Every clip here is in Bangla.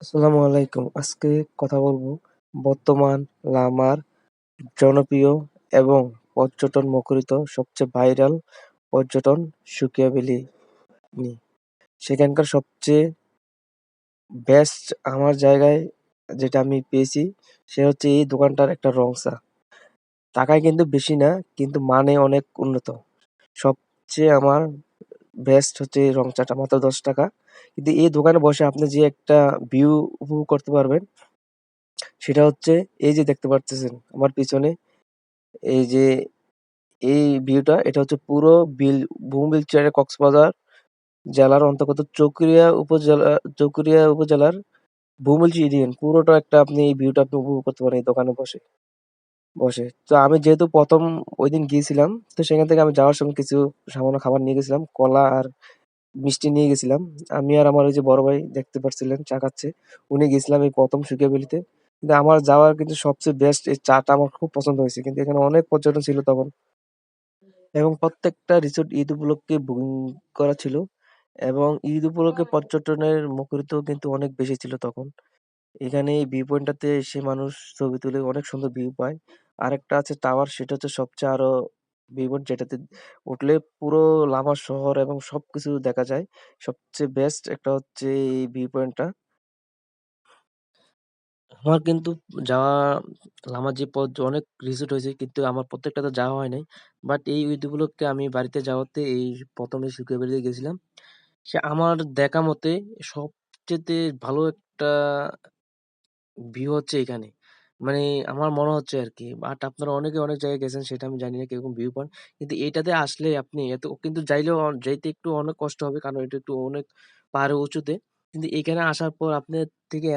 আসসালামু আলাইকুম। আজকে কথা বলবো বর্তমান লামার জনপ্রিয় এবং পর্যটন মুখরিত সবচেয়ে ভাইরাল পর্যটন সুকিয়া ভ্যালি নিয়ে। সেখানকার সবচেয়ে বেস্ট আমার জায়গায় যেটা আমি পেয়েছি সে হচ্ছে এই দোকানটার একটা রং চা। টাকায় কিন্তু বেশি না, কিন্তু মানে অনেক উন্নত। সবচেয়ে আমার বেস্ট হচ্ছে এই রং চাটা, মাত্র 10 টাকা। কিন্তু এই দোকানে বসে আপনি যে একটা ভিউ উপভোগ করতে পারবেন, সেটা হচ্ছে এই যে দেখতে পারতেছেন আমার পিছনে, এই যে এই ভিউটা, এটা হচ্ছে পুরো বহুবিলচরে কক্সবাজার জেলার অন্তর্গত চৌকিরিয়া উপজেলার বহুমিলচি ইউনিয়ন পুরোটা একটা আপনি এই ভিউটা আপনি উপভোগ করতে পারেন এই দোকানে বসে বসে। তো আমি যেহেতু প্রথম ওই দিন গিয়েছিলাম, তো সেখান থেকে আমি যাওয়ার সময় কিছু সামান্য খাবার নিয়ে গেছিলাম, কলা আর মিষ্টি নিয়ে গেছিলাম। আমি আর আমার ওই যে বড় ভাই দেখতে পাচ্ছিলেন চা খাচ্ছে, উনি গেছিলাম এই প্রথম সুকিয়াবেলিতে। কিন্তু আমার যাওয়ার কিন্তু সবচেয়ে বেস্ট এই চাটা আমার খুব পছন্দ হয়েছে, কিন্তু এখানে অনেক পর্যটন ছিল তখন এবং প্রত্যেকটা রিসোর্ট ঈদ উপলক্ষে বুকিং করা ছিল এবং ঈদ উপলক্ষে পর্যটনের মুখরিত কিন্তু অনেক বেশি ছিল তখন। এখানে এই ভিউ পয়েন্টটাতে এসে মানুষ ছবি তুলে অনেক সুন্দর ভিউ পায়। আরেকটা আছে টাওয়ার, সেটা হচ্ছে সবচেয়ে আরো ভিউ পয়েন্ট, যেটাতে উঠলে পুরো লামা শহর এবং সবকিছু দেখা যায়। সবচেয়ে বেস্ট একটা হচ্ছে এই ভিউ পয়েন্টটা। আমার কিন্তু যাওয়া লামার যে পথ অনেক রিসোর্ট হয়েছে, কিন্তু আমার প্রত্যেকটাতে যাওয়া হয় নাই। বাট এই ঈদ উপলক্ষে আমি বাড়িতে যাওয়াতে এই প্রথমে শুকিয়ে বেরিয়ে গেছিলাম। সে আমার দেখা মতে সবচেয়ে ভালো একটা ভিউ হচ্ছে এখানে। মানে আমার মনে হচ্ছে আরকি। বাট আপনারা অনেকে অনেক জায়গায় গেছেন, সেটা আমি জানি না কিরকম ভিউ পান। কিন্তু এটাতে আসলে আপনি এত কিন্তু যাইলেও যাইতে একটু অনেক কষ্ট হবে, কারণ এটা একটু অনেক পাহাড়ে উঁচুতে। কিন্তু এখানে আসার পর আপনার থেকে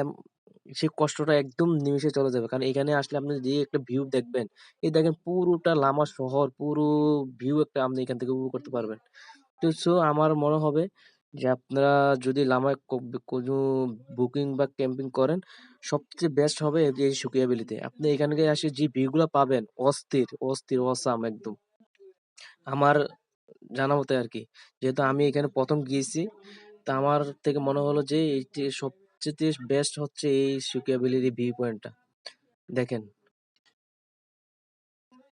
সেই কষ্টটা একদম নিমেষে চলে যাবে। কারণ এখানে আসলে আপনি যে একটা ভিউ দেখবেন, এই দেখেন পুরোটা লামা শহর, পুরো ভিউ একটা আপনি এখান থেকে উপভোগ করতে পারবেন। তো আমার মনে হবে যে আপনারা যদি লামায় কোনো বুকিং বা ক্যাম্পিং করেন, সবচেয়ে বেস্ট হবে এই যে শুকিয়াবেলিতে। আপনি এখানে এসে যে ভিউ গুলা পাবেন, অস্থির অস্থির অসাম একদম। আমার জানা মতে আর কি, যেহেতু আমি এখানে প্রথম গিয়েছি, তা আমার থেকে মনে হলো যে এইটি সবচেয়ে বেস্ট হচ্ছে এই শুকিয়াবেলির এই ভিউ পয়েন্টটা। দেখেন,